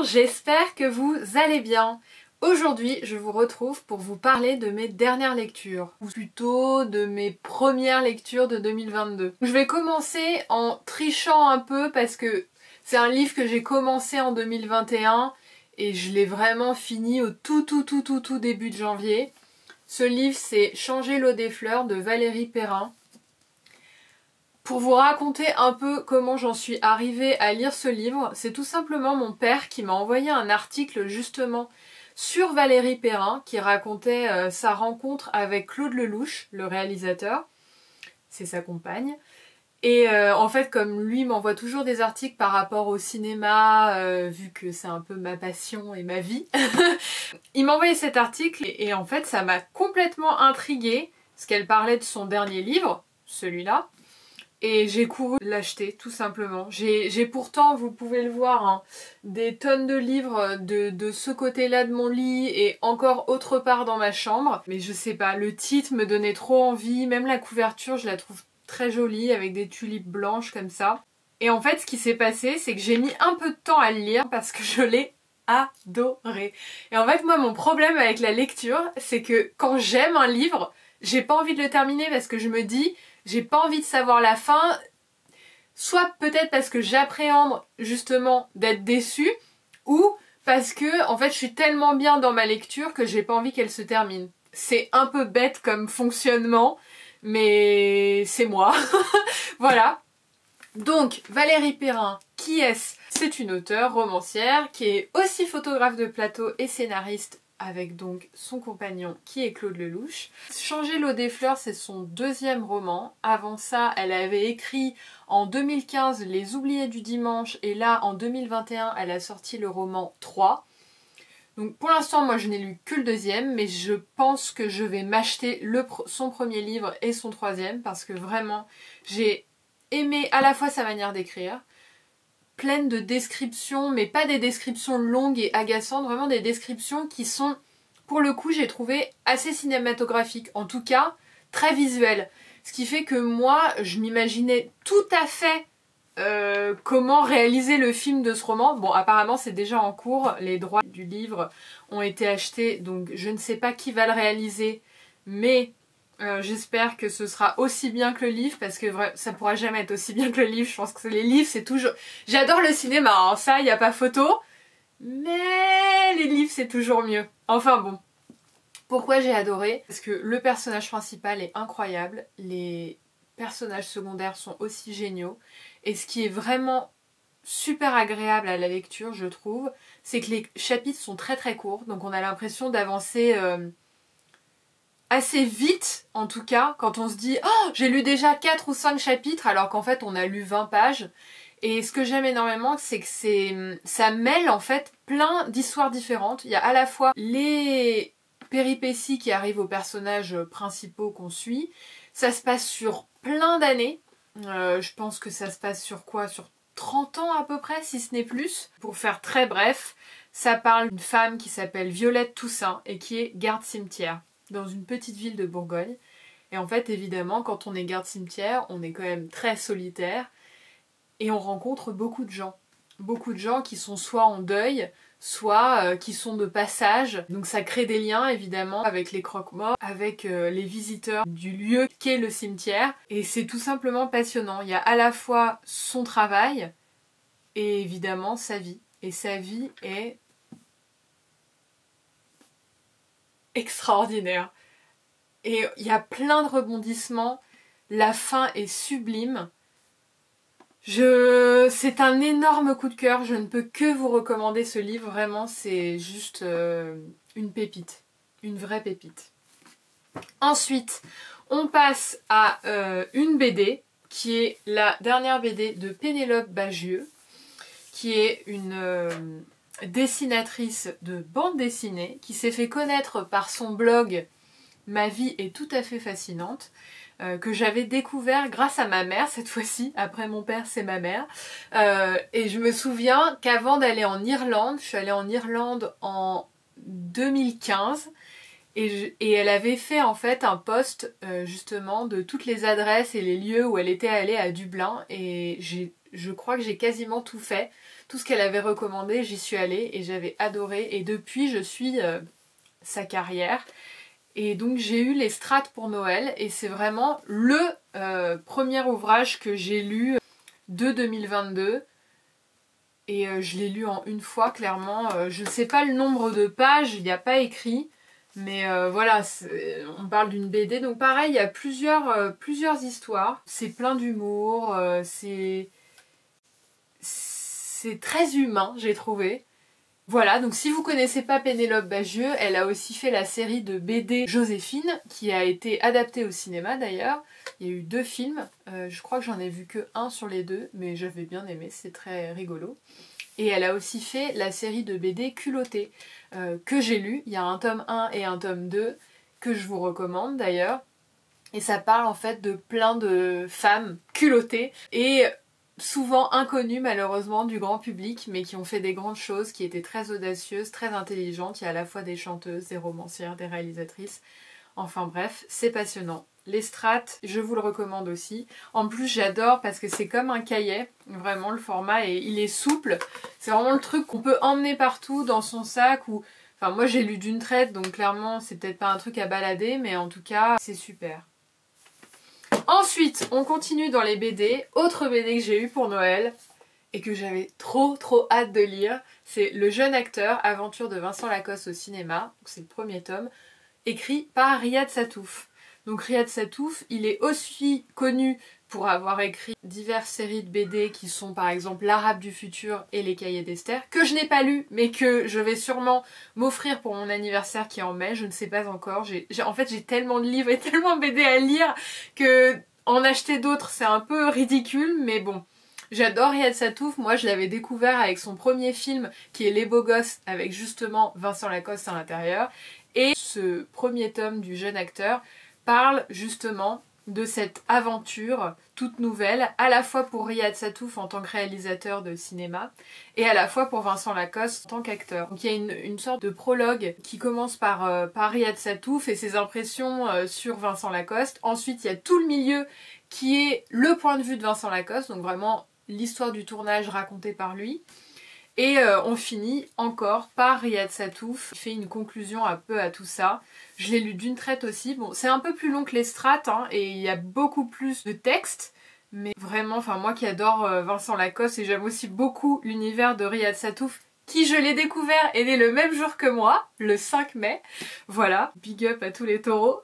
j'espère que vous allez bien. Aujourd'hui, je vous retrouve pour vous parler de mes dernières lectures, ou plutôt de mes premières lectures de 2022. Je vais commencer en trichant un peu parce que c'est un livre que j'ai commencé en 2021 et je l'ai vraiment fini au tout début de janvier. Ce livre, c'est Changer l'eau des fleurs de Valérie Perrin. Pour vous raconter un peu comment j'en suis arrivée à lire ce livre, c'est tout simplement mon père qui m'a envoyé un article justement sur Valérie Perrin qui racontait sa rencontre avec Claude Lelouch, le réalisateur, c'est sa compagne. Et en fait, comme lui m'envoie toujours des articles par rapport au cinéma, vu que c'est un peu ma passion et ma vie, il m'a envoyé cet article et en fait ça m'a complètement intriguée, parce qu'elle parlait de son dernier livre, celui-là. Et j'ai couru l'acheter, tout simplement. J'ai pourtant, vous pouvez le voir, hein, des tonnes de livres de ce côté-là de mon lit et encore autre part dans ma chambre. Mais je sais pas, le titre me donnait trop envie. Même la couverture, je la trouve très jolie avec des tulipes blanches comme ça. Et en fait, ce qui s'est passé, c'est que j'ai mis un peu de temps à le lire parce que je l'ai adoré. Et en fait, moi, mon problème avec la lecture, c'est que quand j'aime un livre, j'ai pas envie de le terminer parce que je me dis... J'ai pas envie de savoir la fin, soit peut-être parce que j'appréhende justement d'être déçue, ou parce que en fait je suis tellement bien dans ma lecture que j'ai pas envie qu'elle se termine. C'est un peu bête comme fonctionnement, mais c'est moi. Voilà. Donc Valérie Perrin, qui est-ce? C'est une auteure romancière qui est aussi photographe de plateau et scénariste avec donc son compagnon qui est Claude Lelouch. Changer l'eau des fleurs, c'est son deuxième roman. Avant ça, elle avait écrit en 2015 Les oubliés du dimanche et là en 2021, elle a sorti le roman 3. Donc pour l'instant, moi je n'ai lu que le deuxième, mais je pense que je vais m'acheter son premier livre et son troisième parce que vraiment, j'ai aimé à la fois sa manière d'écrire, pleine de descriptions, mais pas des descriptions longues et agaçantes, vraiment des descriptions qui sont, pour le coup, j'ai trouvé assez cinématographiques, en tout cas très visuelles. Ce qui fait que moi, je m'imaginais tout à fait comment réaliser le film de ce roman. Bon, apparemment c'est déjà en cours, les droits du livre ont été achetés, donc je ne sais pas qui va le réaliser, mais... j'espère que ce sera aussi bien que le livre parce que ça pourra jamais être aussi bien que le livre. Je pense que les livres c'est toujours... J'adore le cinéma, hein, ça y a pas photo, mais les livres c'est toujours mieux. Enfin bon. Pourquoi j'ai adoré? Parce que le personnage principal est incroyable, les personnages secondaires sont aussi géniaux et ce qui est vraiment super agréable à la lecture je trouve, c'est que les chapitres sont très courts, donc on a l'impression d'avancer... assez vite en tout cas quand on se dit oh j'ai lu déjà 4 ou 5 chapitres alors qu'en fait on a lu 20 pages et ce que j'aime énormément c'est que ça mêle en fait plein d'histoires différentes. Il y a à la fois les péripéties qui arrivent aux personnages principaux qu'on suit, ça se passe sur plein d'années, je pense que ça se passe sur quoi, sur 30 ans à peu près si ce n'est plus. Pour faire très bref, ça parle d'une femme qui s'appelle Violette Toussaint et qui est garde-cimetière dans une petite ville de Bourgogne. Et en fait, évidemment, quand on est garde-cimetière, on est quand même très solitaire et on rencontre beaucoup de gens. Beaucoup de gens qui sont soit en deuil, soit qui sont de passage. Donc ça crée des liens, évidemment, avec les croque-morts, avec les visiteurs du lieu qu'est le cimetière. Et c'est tout simplement passionnant. Il y a à la fois son travail et évidemment sa vie. Et sa vie est... extraordinaire. Et il y a plein de rebondissements, la fin est sublime. C'est un énorme coup de cœur, je ne peux que vous recommander ce livre, vraiment c'est juste une pépite, une vraie pépite. Ensuite, on passe à une BD, qui est la dernière BD de Pénélope Bagieux, qui est une... dessinatrice de bande dessinée qui s'est fait connaître par son blog Ma vie est tout à fait fascinante, que j'avais découvert grâce à ma mère cette fois-ci, après mon père c'est ma mère, et je me souviens qu'avant d'aller en Irlande, je suis allée en Irlande en 2015 et elle avait fait en fait un post justement de toutes les adresses et les lieux où elle était allée à Dublin et je crois que j'ai quasiment tout fait. tout ce qu'elle avait recommandé, j'y suis allée et j'avais adoré. Et depuis, je suis sa carrière. Et donc j'ai eu les strates pour Noël et c'est vraiment le premier ouvrage que j'ai lu de 2022. Et je l'ai lu en une fois, clairement. Je ne sais pas le nombre de pages, il n'y a pas écrit. Mais voilà, on parle d'une BD. Donc pareil, il y a plusieurs histoires. C'est plein d'humour, c'est très humain, j'ai trouvé. Voilà, donc si vous connaissez pas Pénélope Bagieux, elle a aussi fait la série de BD Joséphine, qui a été adaptée au cinéma d'ailleurs. Il y a eu 2 films, je crois que j'en ai vu que 1 sur les 2, mais j'avais bien aimé, c'est très rigolo. Et elle a aussi fait la série de BD Culottée, que j'ai lu. Il y a un tome 1 et un tome 2, que je vous recommande d'ailleurs. Et ça parle en fait de plein de femmes culottées, et souvent inconnues malheureusement du grand public, mais qui ont fait des grandes choses, qui étaient très audacieuses, très intelligentes. Il y a à la fois des chanteuses, des romancières, des réalisatrices. Enfin bref, c'est passionnant. Les strates, je vous le recommande aussi. En plus, j'adore parce que c'est comme un cahier. Vraiment, le format, il est souple. C'est vraiment le truc qu'on peut emmener partout dans son sac. Ou... Enfin, moi, j'ai lu d'une traite, donc clairement, c'est peut-être pas un truc à balader, mais en tout cas, c'est super. Ensuite, on continue dans les BD. Autre BD que j'ai eu pour Noël et que j'avais trop hâte de lire, c'est Le jeune acteur, aventure de Vincent Lacoste au cinéma. C'est le premier tome, écrit par Riyad Sattouf. Donc Riyad Sattouf, il est aussi connu pour avoir écrit diverses séries de BD qui sont par exemple L'Arabe du futur et Les Cahiers d'Esther, que je n'ai pas lu mais que je vais sûrement m'offrir pour mon anniversaire qui est en mai, je ne sais pas encore. En fait j'ai tellement de livres et tellement de BD à lire que en acheter d'autres c'est un peu ridicule, mais bon. J'adore Riyad Sattouf, moi je l'avais découvert avec son premier film qui est Les Beaux Gosses avec justement Vincent Lacoste à l'intérieur. Et ce premier tome du jeune acteur parle justement de cette aventure toute nouvelle, à la fois pour Riyad Sattouf en tant que réalisateur de cinéma et à la fois pour Vincent Lacoste en tant qu'acteur. Donc il y a une sorte de prologue qui commence par Riyad Sattouf et ses impressions sur Vincent Lacoste. Ensuite il y a tout le milieu qui est le point de vue de Vincent Lacoste, donc vraiment l'histoire du tournage racontée par lui. Et on finit encore par Riyad Sattouf qui fait une conclusion un peu à tout ça. Je l'ai lu d'une traite aussi. Bon, c'est un peu plus long que les strates hein, et il y a beaucoup plus de texte. Mais vraiment, enfin moi qui adore Vincent Lacoste et j'aime aussi beaucoup l'univers de Riyad Sattouf, qui je l'ai découvert est né le même jour que moi, le 5 mai. Voilà, big up à tous les taureaux.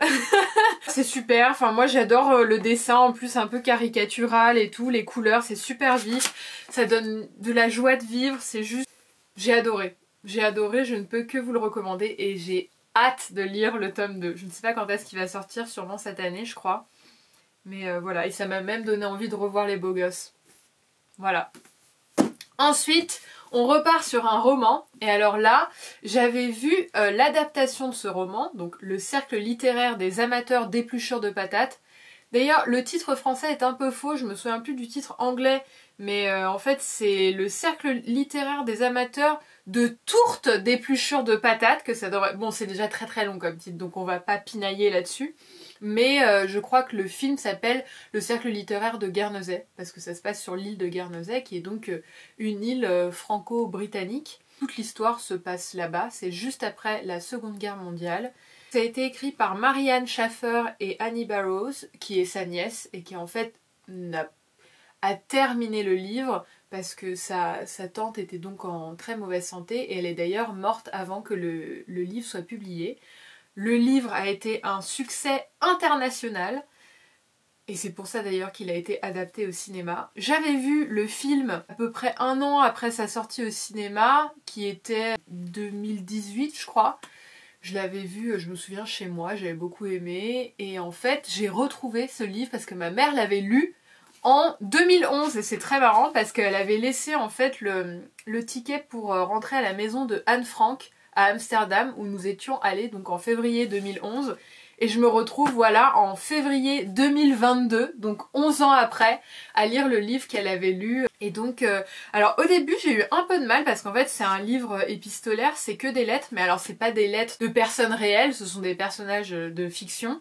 C'est super, enfin moi j'adore le dessin en plus un peu caricatural et tout, les couleurs c'est super vif, ça donne de la joie de vivre, c'est juste... J'ai adoré, je ne peux que vous le recommander et j'ai hâte de lire le tome 2. Je ne sais pas quand est-ce qu'il va sortir, sûrement cette année je crois. Mais voilà, et ça m'a même donné envie de revoir Les Beaux Gosses. Voilà. Ensuite, on repart sur un roman, et alors là, j'avais vu l'adaptation de ce roman, donc Le cercle littéraire des amateurs d'épluchures de patates. D'ailleurs, le titre français est un peu faux, je me souviens plus du titre anglais, mais en fait c'est Le cercle littéraire des amateurs de tourtes d'épluchures de patates, que ça devrait... Bon, c'est déjà très long comme titre, donc on va pas pinailler là-dessus. Mais je crois que le film s'appelle Le cercle littéraire de Guernesey, parce que ça se passe sur l'île de Guernesey, qui est donc une île franco-britannique. Toute l'histoire se passe là-bas, c'est juste après la Seconde Guerre mondiale. Ça a été écrit par Marianne Schaffer et Annie Barrows, qui est sa nièce, et qui en fait a terminé le livre, parce que sa tante était donc en très mauvaise santé, et elle est d'ailleurs morte avant que le livre soit publié. Le livre a été un succès international et c'est pour ça d'ailleurs qu'il a été adapté au cinéma. J'avais vu le film à peu près 1 an après sa sortie au cinéma, qui était 2018 je crois. Je l'avais vu, je me souviens, chez moi, j'avais beaucoup aimé. Et en fait, j'ai retrouvé ce livre parce que ma mère l'avait lu en 2011. Et c'est très marrant parce qu'elle avait laissé en fait le ticket pour rentrer à la maison de Anne Frank à Amsterdam, où nous étions allés donc en février 2011. Et je me retrouve voilà en février 2022, donc 11 ans après, à lire le livre qu'elle avait lu. Et donc, alors au début j'ai eu un peu de mal parce qu'en fait c'est un livre épistolaire, c'est que des lettres, mais alors c'est pas des lettres de personnes réelles, ce sont des personnages de fiction.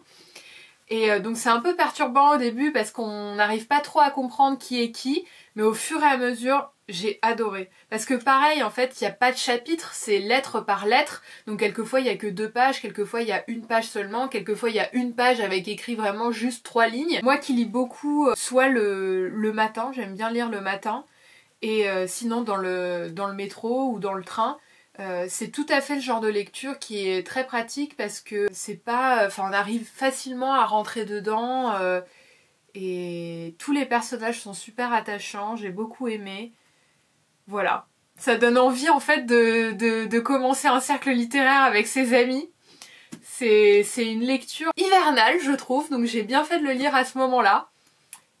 Et donc c'est un peu perturbant au début parce qu'on n'arrive pas trop à comprendre qui est qui, mais au fur et à mesure, j'ai adoré. Parce que pareil, en fait, il n'y a pas de chapitre, c'est lettre par lettre. Donc quelquefois, il n'y a que 2 pages, quelquefois, il y a 1 page seulement, quelquefois, il y a 1 page avec écrit vraiment juste 3 lignes. Moi qui lis beaucoup, soit le matin, j'aime bien lire le matin, et sinon dans le métro ou dans le train. C'est tout à fait le genre de lecture qui est très pratique parce que c'est pas... Enfin, on arrive facilement à rentrer dedans et tous les personnages sont super attachants, j'ai beaucoup aimé. Voilà. Ça donne envie en fait de commencer un cercle littéraire avec ses amis. C'est une lecture hivernale je trouve, donc j'ai bien fait de le lire à ce moment-là.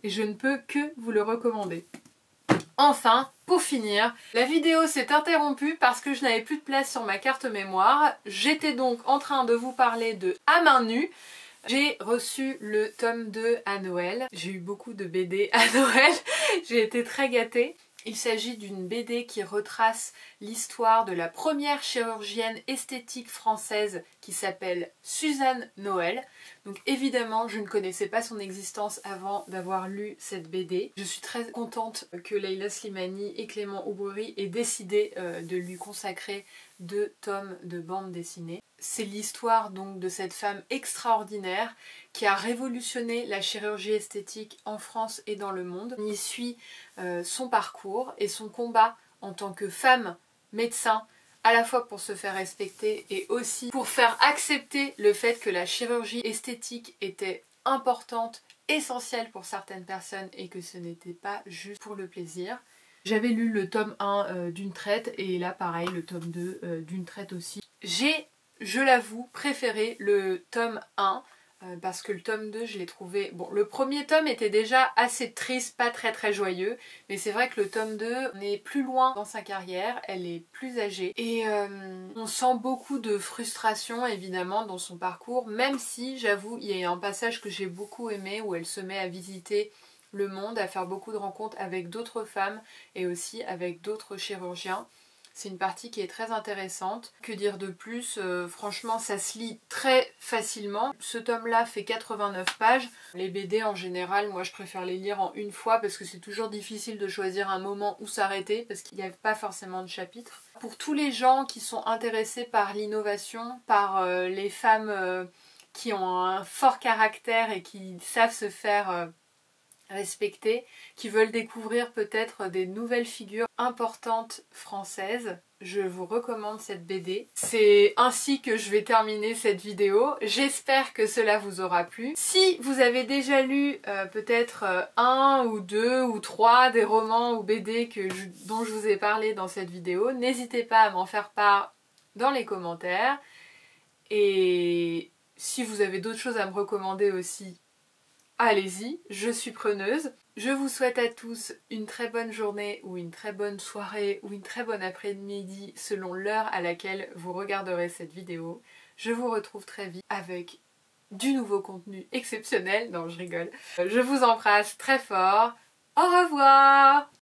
Et je ne peux que vous le recommander. Enfin, pour finir, la vidéo s'est interrompue parce que je n'avais plus de place sur ma carte mémoire. J'étais donc en train de vous parler de À main nue. J'ai reçu le tome 2 à Noël. J'ai eu beaucoup de BD à Noël. J'ai été très gâtée. Il s'agit d'une BD qui retrace l'histoire de la première chirurgienne esthétique française qui s'appelle Suzanne Noël. Donc évidemment, je ne connaissais pas son existence avant d'avoir lu cette BD. Je suis très contente que Leila Slimani et Clément Houbruri aient décidé de lui consacrer 2 tomes de bande dessinée. C'est l'histoire donc de cette femme extraordinaire qui a révolutionné la chirurgie esthétique en France et dans le monde. On y suit son parcours et son combat en tant que femme médecin, à la fois pour se faire respecter et aussi pour faire accepter le fait que la chirurgie esthétique était importante, essentielle pour certaines personnes et que ce n'était pas juste pour le plaisir. J'avais lu le tome 1 d'une traite et là pareil le tome 2 d'une traite aussi. J'ai, je l'avoue, préféré le tome 1 parce que le tome 2 je l'ai trouvé... Bon, le premier tome était déjà assez triste, pas très joyeux, mais c'est vrai que le tome 2 on est plus loin dans sa carrière, elle est plus âgée et on sent beaucoup de frustration évidemment dans son parcours, même si j'avoue il y a un passage que j'ai beaucoup aimé où elle se met à visiter le monde, à faire beaucoup de rencontres avec d'autres femmes et aussi avec d'autres chirurgiens. C'est une partie qui est très intéressante. Que dire de plus, franchement ça se lit très facilement. Ce tome-là fait 89 pages. Les BD en général, moi je préfère les lire en une fois parce que c'est toujours difficile de choisir un moment où s'arrêter parce qu'il n'y a pas forcément de chapitres. Pour tous les gens qui sont intéressés par l'innovation, par les femmes qui ont un fort caractère et qui savent se faire... respecter, qui veulent découvrir peut-être des nouvelles figures importantes françaises, je vous recommande cette BD. C'est ainsi que je vais terminer cette vidéo. J'espère que cela vous aura plu. Si vous avez déjà lu peut-être 1 ou 2 ou 3 des romans ou BD dont je vous ai parlé dans cette vidéo, n'hésitez pas à m'en faire part dans les commentaires. Et si vous avez d'autres choses à me recommander aussi, allez-y, je suis preneuse. Je vous souhaite à tous une très bonne journée ou une très bonne soirée ou une très bonne après-midi selon l'heure à laquelle vous regarderez cette vidéo. Je vous retrouve très vite avec du nouveau contenu exceptionnel. Non, je rigole. Je vous embrasse très fort. Au revoir!